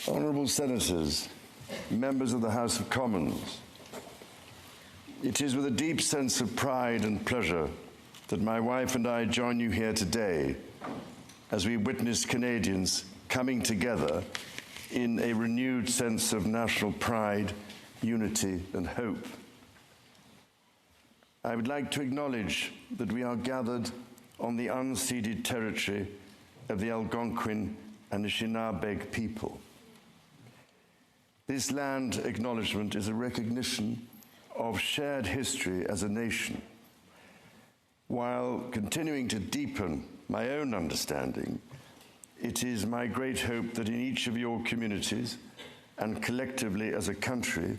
Honourable Senators, members of the House of Commons, it is with a deep sense of pride and pleasure that my wife and I join you here today as we witness Canadians coming together in a renewed sense of national pride, unity, and hope. I would like to acknowledge that we are gathered on the unceded territory of the Algonquin and Anishinaabe people. This land acknowledgement is a recognition of shared history as a nation, while continuing to deepen my own understanding. It is my great hope that in each of your communities and collectively as a country,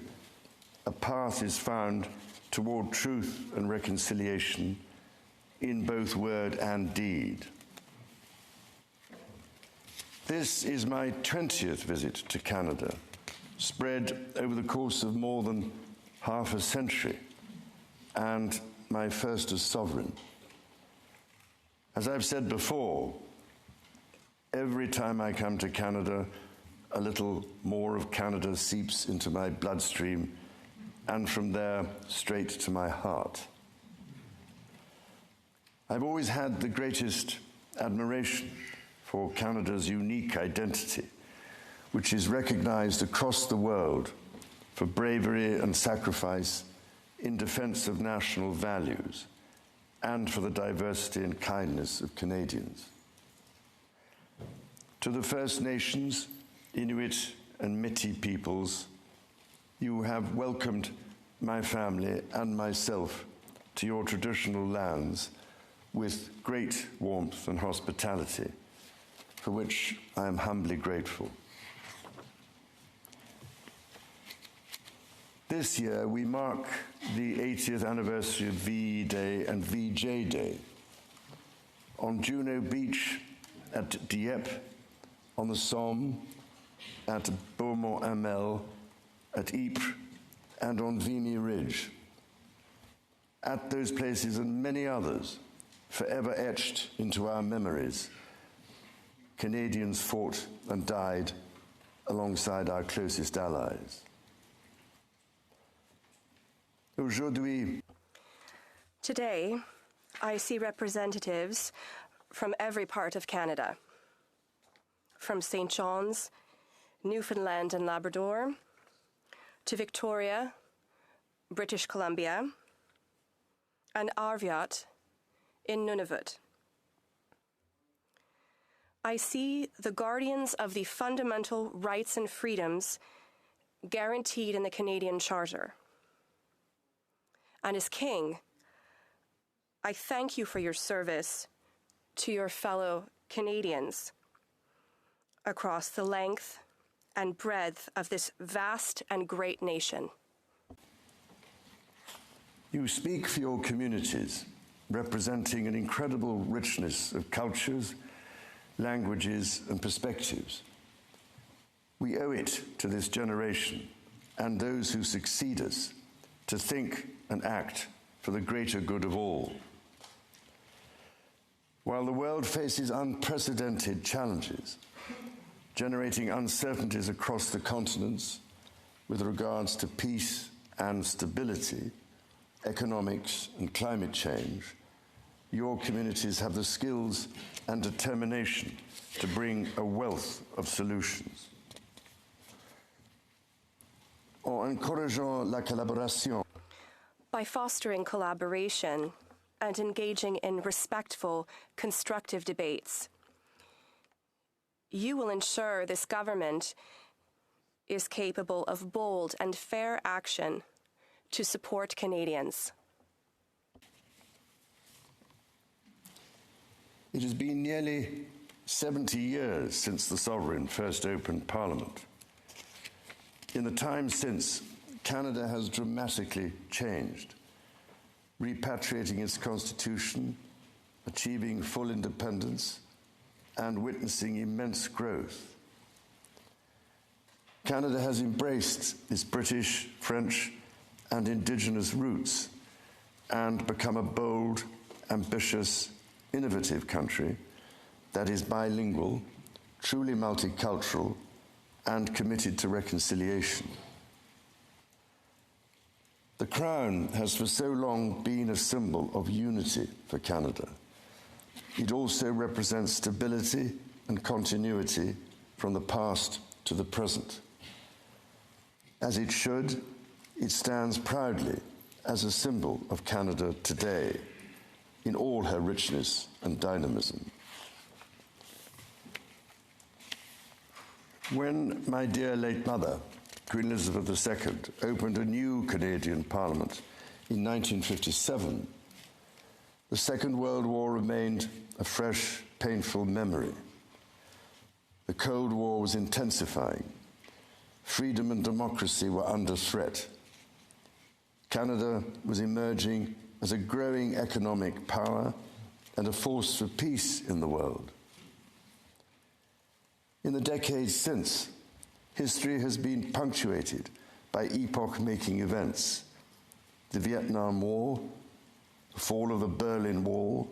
a path is found toward truth and reconciliation in both word and deed. This is my 20th visit to Canada, spread over the course of more than half a century, and my first as sovereign. As I've said before, every time I come to Canada, a little more of Canada seeps into my bloodstream, and from there, straight to my heart. I've always had the greatest admiration for Canada's unique identity, which is recognized across the world for bravery and sacrifice in defense of national values and for the diversity and kindness of Canadians. To the First Nations, Inuit and Métis peoples, you have welcomed my family and myself to your traditional lands with great warmth and hospitality, for which I am humbly grateful. This year, we mark the 80th anniversary of VE Day and VJ Day. On Juno Beach, at Dieppe, on the Somme, at Beaumont-Hamel, at Ypres, and on Vimy Ridge. At those places and many others, forever etched into our memories, Canadians fought and died alongside our closest allies. Today, I see representatives from every part of Canada, from St. John's, Newfoundland and Labrador, to Victoria, British Columbia, and Arviat in Nunavut. I see the guardians of the fundamental rights and freedoms guaranteed in the Canadian Charter. And as King, I thank you for your service to your fellow Canadians across the length and breadth of this vast and great nation. You speak for your communities, representing an incredible richness of cultures, languages, and perspectives. We owe it to this generation and those who succeed us to think and act for the greater good of all. While the world faces unprecedented challenges, generating uncertainties across the continents with regards to peace and stability, economics and climate change, your communities have the skills and determination to bring a wealth of solutions. En encourageant la collaboration, by fostering collaboration and engaging in respectful, constructive debates, you will ensure this government is capable of bold and fair action to support Canadians. It has been nearly 70 years since the Sovereign first opened Parliament. In the time since, Canada has dramatically changed, repatriating its constitution, achieving full independence, and witnessing immense growth. Canada has embraced its British, French, and Indigenous roots and become a bold, ambitious, innovative country that is bilingual, truly multicultural, and committed to reconciliation. The Crown has for so long been a symbol of unity for Canada. It also represents stability and continuity from the past to the present. As it should, it stands proudly as a symbol of Canada today in all her richness and dynamism. When my dear late mother, Queen Elizabeth II, opened a new Canadian Parliament in 1957, the Second World War remained a fresh, painful memory. The Cold War was intensifying. Freedom and democracy were under threat. Canada was emerging as a growing economic power and a force for peace in the world. In the decades since, history has been punctuated by epoch-making events: the Vietnam War, the fall of the Berlin Wall,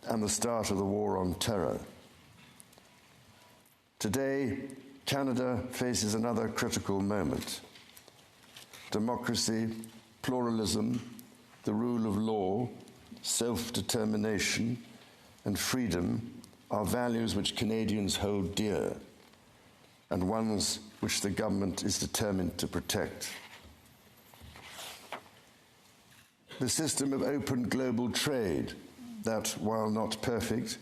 and the start of the War on Terror. Today, Canada faces another critical moment. Democracy, pluralism, the rule of law, self-determination, and freedom are values which Canadians hold dear, and ones which the government is determined to protect. The system of open global trade that, while not perfect,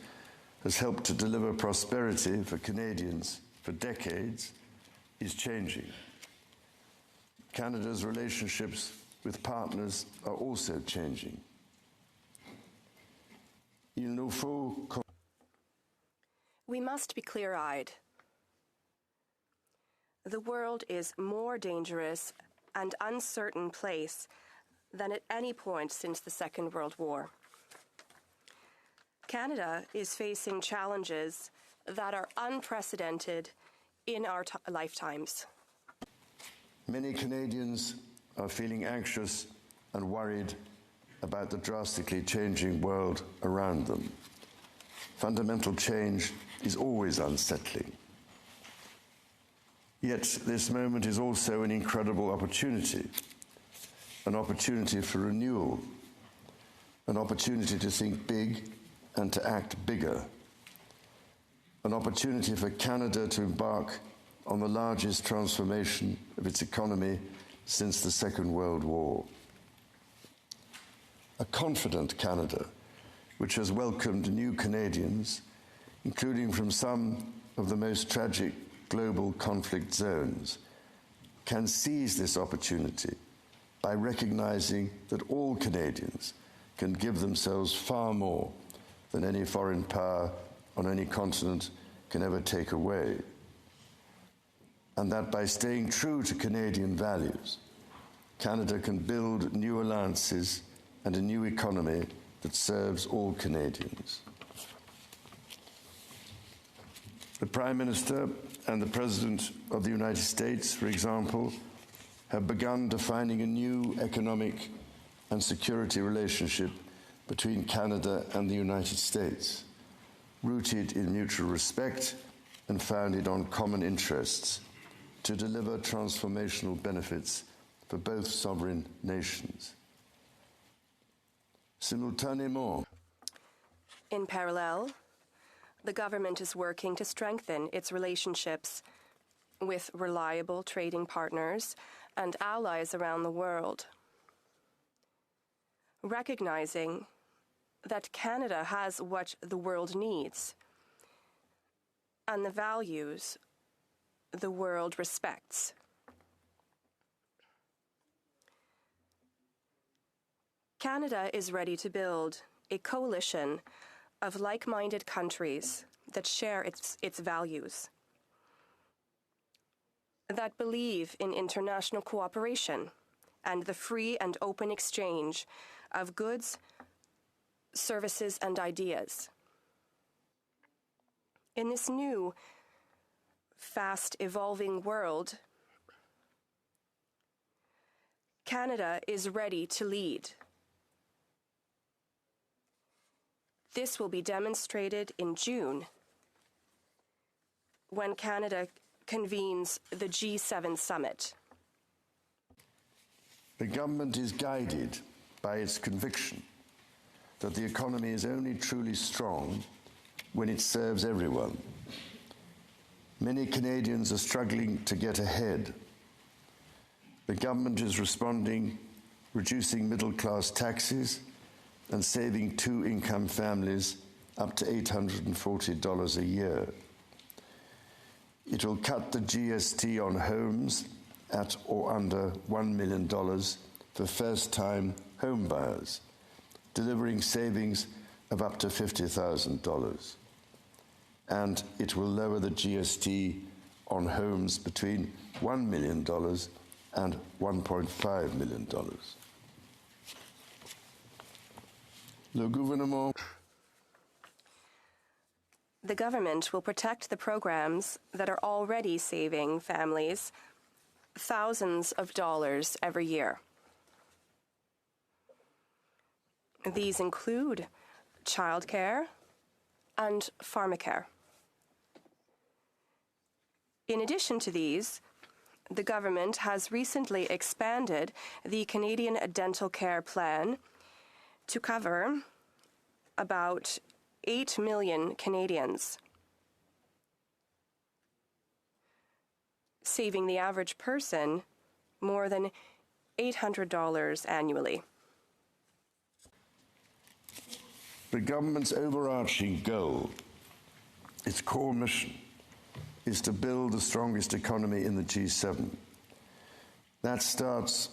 has helped to deliver prosperity for Canadians for decades, is changing. Canada's relationships with partners are also changing. We must be clear-eyed. The world is more dangerous and uncertain place than at any point since the Second World War. Canada is facing challenges that are unprecedented in our lifetimes. Many Canadians are feeling anxious and worried about the drastically changing world around them. Fundamental change is always unsettling. Yet this moment is also an incredible opportunity, an opportunity for renewal, an opportunity to think big and to act bigger, an opportunity for Canada to embark on the largest transformation of its economy since the Second World War. A confident Canada, which has welcomed new Canadians, including from some of the most tragic global conflict zones, can seize this opportunity by recognizing that all Canadians can give themselves far more than any foreign power on any continent can ever take away. And that by staying true to Canadian values, Canada can build new alliances and a new economy that serves all Canadians. The Prime Minister and the President of the United States, for example, have begun defining a new economic and security relationship between Canada and the United States, rooted in mutual respect and founded on common interests, to deliver transformational benefits for both sovereign nations. Simultanément, in parallel, the government is working to strengthen its relationships with reliable trading partners and allies around the world, recognizing that Canada has what the world needs and the values the world respects. Canada is ready to build a coalition of like-minded countries that share its values, that believe in international cooperation and the free and open exchange of goods, services, and ideas. In this new, fast-evolving world, Canada is ready to lead. This will be demonstrated in June, when Canada convenes the G7 summit? The government is guided by its conviction that the economy is only truly strong when it serves everyone. Many Canadians are struggling to get ahead. The government is responding, reducing middle-class taxes and saving two-income families up to $840 a year. It will cut the GST on homes at or under $1 million for first-time home buyers, delivering savings of up to $50,000. And it will lower the GST on homes between $1 million and $1.5 million. Le gouvernement. The government will protect the programs that are already saving families thousands of dollars every year. These include childcare and pharmacare. In addition to these, the government has recently expanded the Canadian Dental Care Plan to cover about 8 million Canadians, saving the average person more than $800 annually. The government's overarching goal, its core mission, is to build the strongest economy in the G7. That starts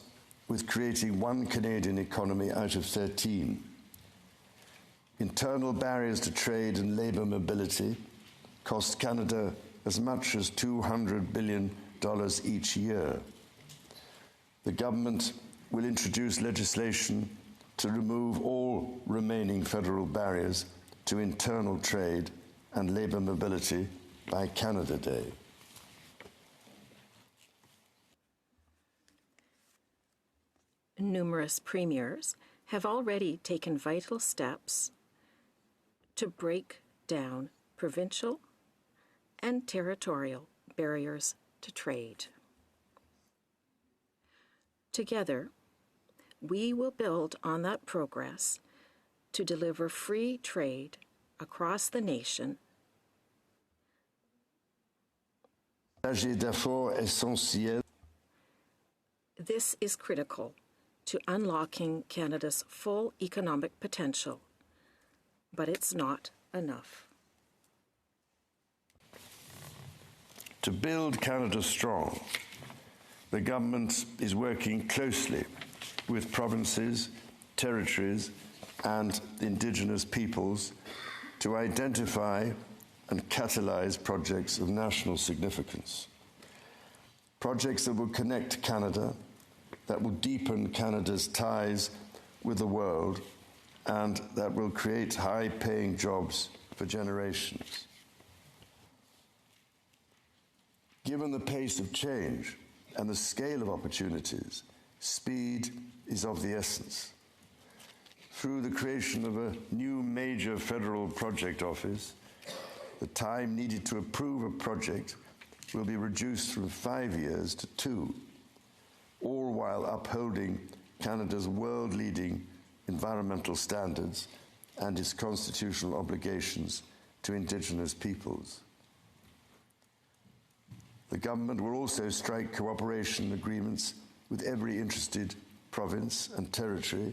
with creating one Canadian economy out of 13. Internal barriers to trade and labour mobility cost Canada as much as $200 billion each year. The government will introduce legislation to remove all remaining federal barriers to internal trade and labour mobility by Canada Day. Numerous premiers have already taken vital steps to break down provincial and territorial barriers to trade. Together, we will build on that progress to deliver free trade across the nation. This is critical to unlocking Canada's full economic potential, but it's not enough. To build Canada strong, the government is working closely with provinces, territories, and Indigenous peoples to identify and catalyse projects of national significance. Projects that will connect Canada, that will deepen Canada's ties with the world, and that will create high-paying jobs for generations. Given the pace of change and the scale of opportunities, speed is of the essence. Through the creation of a new major federal project office, the time needed to approve a project will be reduced from 5 years to 2, all while upholding Canada's world-leading environmental standards and its constitutional obligations to Indigenous peoples. The government will also strike cooperation agreements with every interested province and territory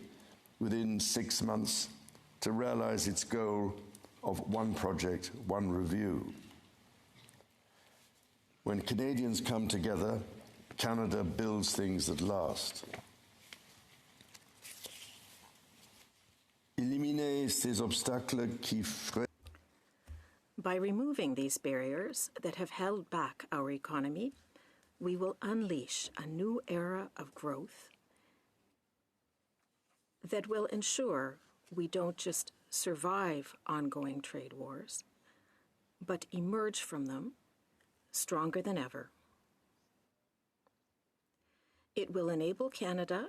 within 6 months to realise its goal of one project, one review. When Canadians come together, Canada builds things that last. Éliminer ces obstacles qui freinent. By removing these barriers that have held back our economy, we will unleash a new era of growth that will ensure we don't just survive ongoing trade wars, but emerge from them stronger than ever. It will enable Canada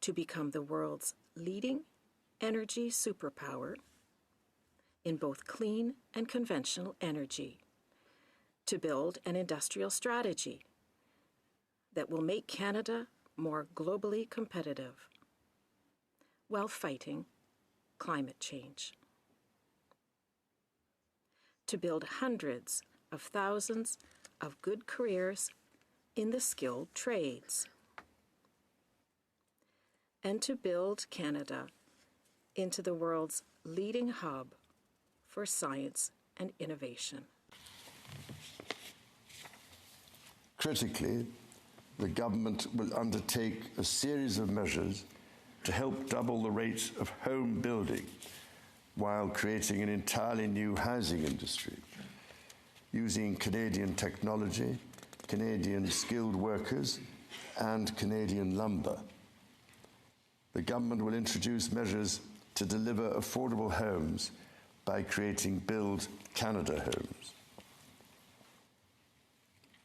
to become the world's leading energy superpower in both clean and conventional energy, to build an industrial strategy that will make Canada more globally competitive while fighting climate change. To build hundreds of thousands of good careers in the skilled trades. And to build Canada into the world's leading hub for science and innovation. Critically, the government will undertake a series of measures to help double the rate of home building while creating an entirely new housing industry, using Canadian technology, Canadian skilled workers, and Canadian lumber. The government will introduce measures to deliver affordable homes by creating Build Canada Homes.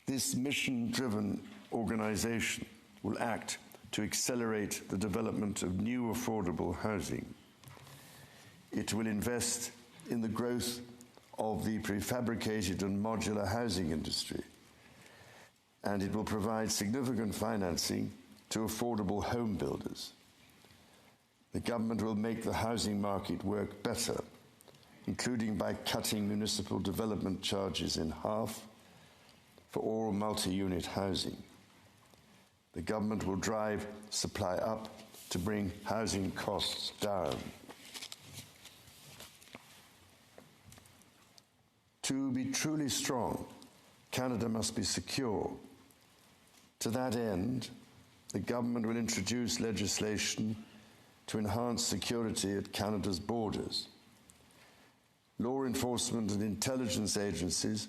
This mission-driven organization will act to accelerate the development of new affordable housing. It will invest in the growth of the prefabricated and modular housing industry, and it will provide significant financing to affordable home builders. The government will make the housing market work better, including by cutting municipal development charges in half for all multi-unit housing. The government will drive supply up to bring housing costs down. To be truly strong, Canada must be secure. To that end, the government will introduce legislation to enhance security at Canada's borders. Law enforcement and intelligence agencies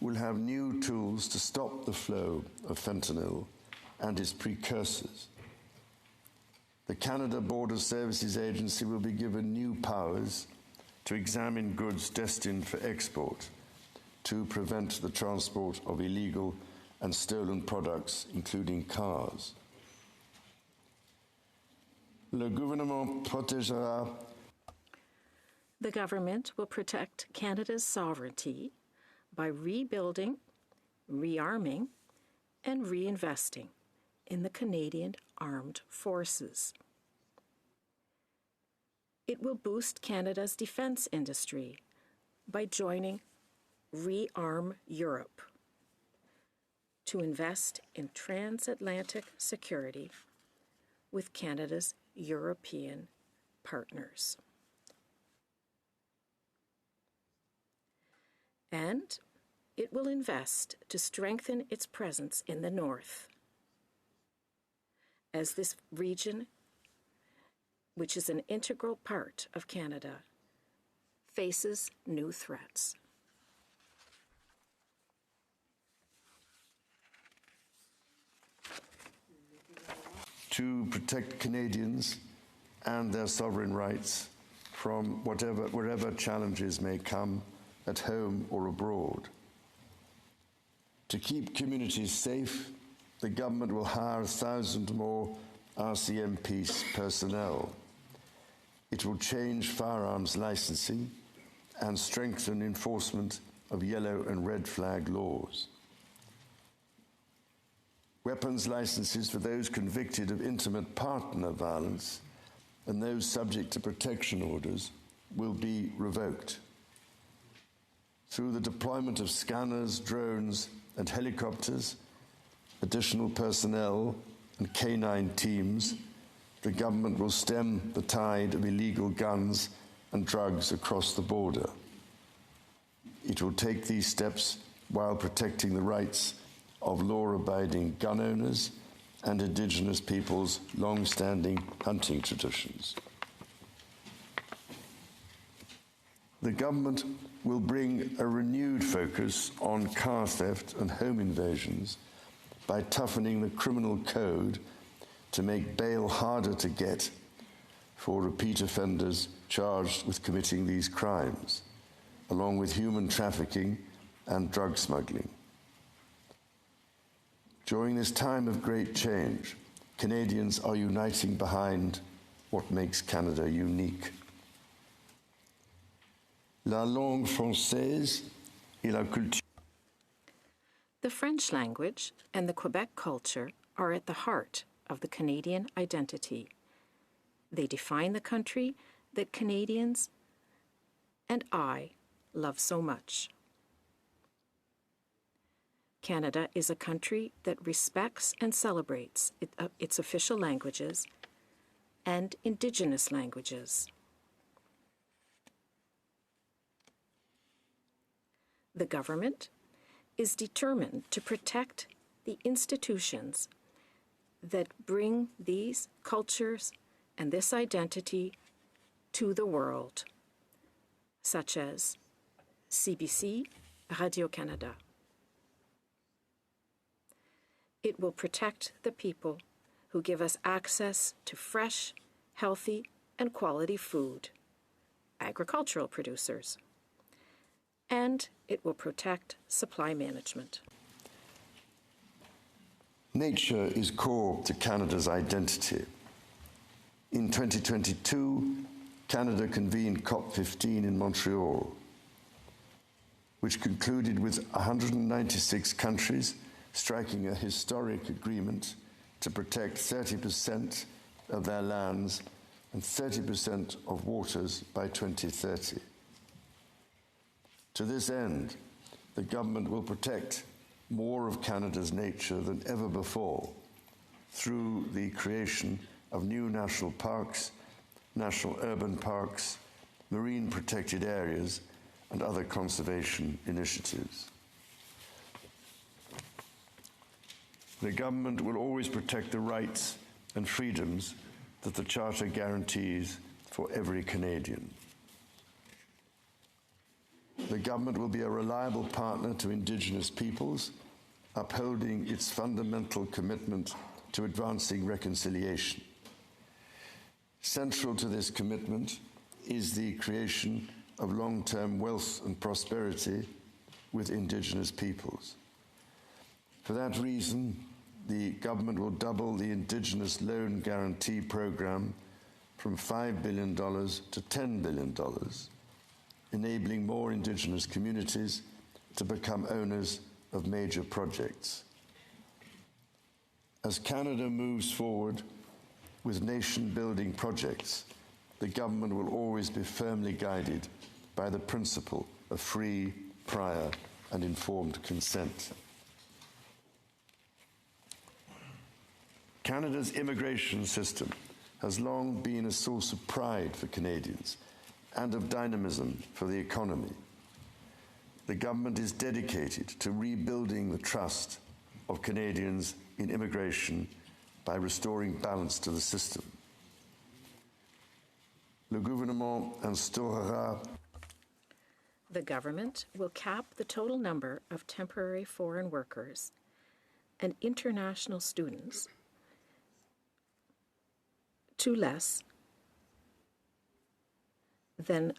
will have new tools to stop the flow of fentanyl and its precursors. The Canada Border Services Agency will be given new powers to examine goods destined for export to prevent the transport of illegal and stolen products, including cars. Le gouvernement protégera. The government will protect Canada's sovereignty by rebuilding, rearming, and reinvesting in the Canadian Armed Forces. It will boost Canada's defense industry by joining Rearm Europe to invest in transatlantic security with Canada's European partners. And it will invest to strengthen its presence in the north, as this region, which is an integral part of Canada, faces new threats. To protect Canadians and their sovereign rights from wherever challenges may come at home or abroad. To keep communities safe, the government will hire 1,000 more RCMP personnel. It will change firearms licensing and strengthen enforcement of yellow and red flag laws. Weapons licenses for those convicted of intimate partner violence and those subject to protection orders will be revoked. Through the deployment of scanners, drones, and helicopters, additional personnel, and canine teams, the government will stem the tide of illegal guns and drugs across the border. It will take these steps while protecting the rights of law-abiding gun owners and Indigenous peoples' long-standing hunting traditions. The government will bring a renewed focus on car theft and home invasions by toughening the criminal code to make bail harder to get for repeat offenders charged with committing these crimes, along with human trafficking and drug smuggling. During this time of great change, Canadians are uniting behind what makes Canada unique. La langue française et la culture. The French language and the Quebec culture are at the heart of the Canadian identity. They define the country that Canadians and I love so much. Canada is a country that respects and celebrates its official languages and Indigenous languages. The government is determined to protect the institutions that bring these cultures and this identity to the world, such as CBC, Radio-Canada. It will protect the people who give us access to fresh, healthy, and quality food, agricultural producers. And it will protect supply management. Nature is core to Canada's identity. In 2022, Canada convened COP15 in Montreal, which concluded with 196 countries striking a historic agreement to protect 30% of their lands and 30% of waters by 2030. To this end, the government will protect more of Canada's nature than ever before through the creation of new national parks, national urban parks, marine protected areas, and other conservation initiatives. The government will always protect the rights and freedoms that the Charter guarantees for every Canadian. The government will be a reliable partner to Indigenous peoples, upholding its fundamental commitment to advancing reconciliation. Central to this commitment is the creation of long-term wealth and prosperity with Indigenous peoples. For that reason, the government will double the Indigenous Loan Guarantee Program from $5 billion to $10 billion, enabling more Indigenous communities to become owners of major projects. As Canada moves forward with nation-building projects, the government will always be firmly guided by the principle of free, prior, and informed consent. Canada's immigration system has long been a source of pride for Canadians and of dynamism for the economy. The government is dedicated to rebuilding the trust of Canadians in immigration by restoring balance to the system. Le gouvernement instaurera. The government will cap the total number of temporary foreign workers and international students to less than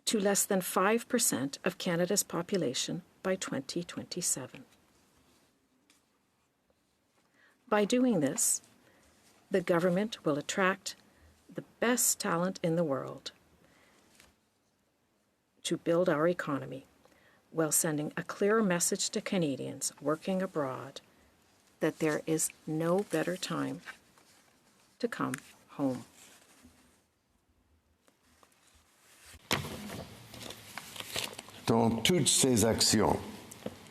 5% of Canada's population by 2027. By doing this, the government will attract the best talent in the world to build our economy, while sending a clear message to Canadians working abroad that there is no better time to come home. Dans toutes ses actions,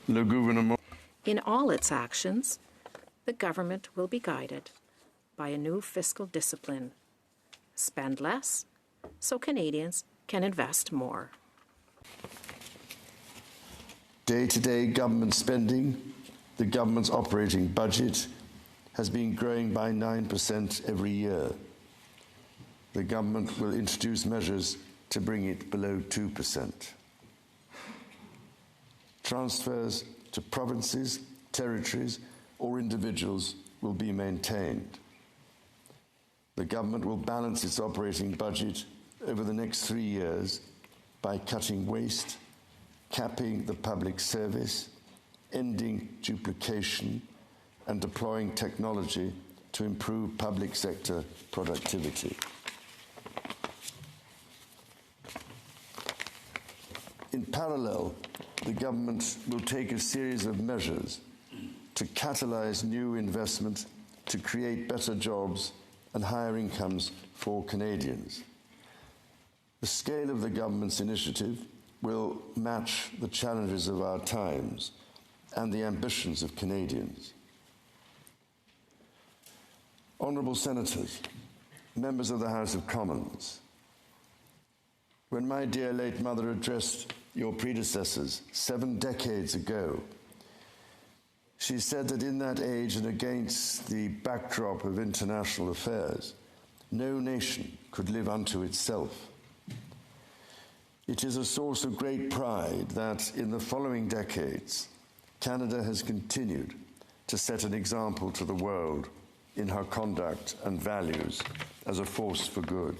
le gouvernement. In all its actions, the government will be guided by a new fiscal discipline. Spend less so Canadians can invest more. Day-to-day government spending, the government's operating budget, has been growing by 9% every year. The government will introduce measures to bring it below 2%. Transfers to provinces, territories, or individuals will be maintained. The government will balance its operating budget over the next 3 years by cutting waste, capping the public service, ending duplication, and deploying technology to improve public sector productivity. In parallel the government will take a series of measures to catalyse new investment, to create better jobs and higher incomes for Canadians. The scale of the government's initiative will match the challenges of our times and the ambitions of Canadians. Honourable Senators, members of the House of Commons, when my dear late mother addressed your predecessors 7 decades ago, she said that in that age and against the backdrop of international affairs, no nation could live unto itself. It is a source of great pride that in the following decades, Canada has continued to set an example to the world in her conduct and values as a force for good.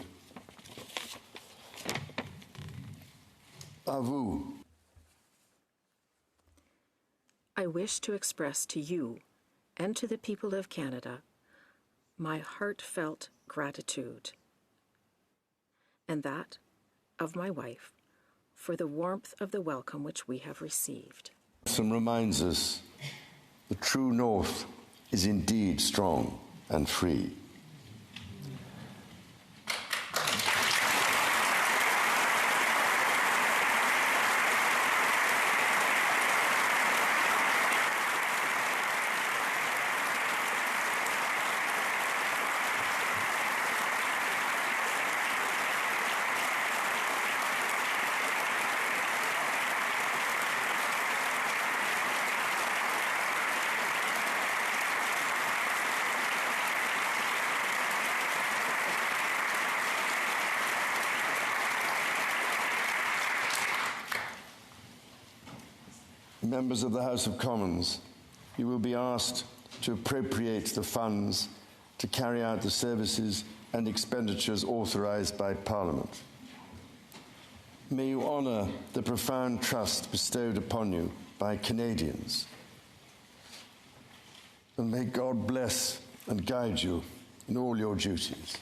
À vous. I wish to express to you and to the people of Canada my heartfelt gratitude, and that of my wife, for the warmth of the welcome which we have received. And reminds us the true North is indeed strong and free. Members of the House of Commons, you will be asked to appropriate the funds to carry out the services and expenditures authorised by Parliament. May you honour the profound trust bestowed upon you by Canadians. And may God bless and guide you in all your duties.